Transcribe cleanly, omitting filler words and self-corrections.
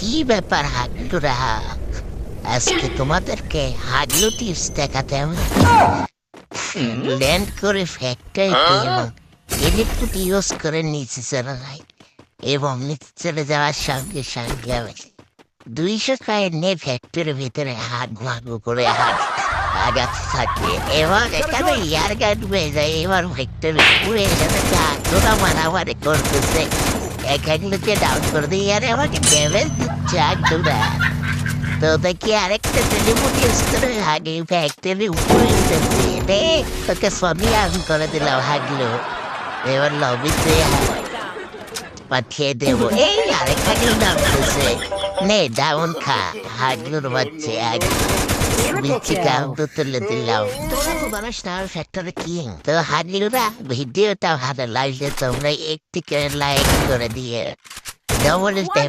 কি ব্যাপার হাগলুরা? আজকে তোমাদেরকে হাগলু টিপস দেখাতে আমি ল্যান্ড করে ফ্যাক্টরিতে এবং ইলেকট্রিক ইউজ করে নিচে চলে যাই এবং নিচে চলে যাওয়ার সঙ্গে সঙ্গে আমি 200 কয়েন নিয়ে ফ্যাক্টরির ভিতরে হাত ভাগু করে আগাতে থাকে এবং এখানে ইয়ার গান হয়ে যায়। এবার ফ্যাক্টরি উড়ে যাবে হাগলুরা মারামারি করতেছে, এখানগুলোকে ডাউন করে দিয়ে আর আমাকে ড্যামেজ দিচ্ছে হাগলুরা। তো দেখি আরেকটা টেলিফোন ইউজ করে আগে ফ্যাক্টরি উপরে উঠেছে রে, তোকে সবই আন করে দিলাম হাগলু। এবার লবিতে পাঠিয়ে দেবো। এই আরেক হাগলু নামতেছে, নে ডাউন খা হাগলুর বাচ্চা। বিচি কাউন্ট তুলে দিলাম। তোরা তো জানিস না ফ্যাক্টরি কিং। তো হাগলুরা ভিডিওটা ভালো লাগলে তোমরা একটি লাইক করে দিয়ে ডবল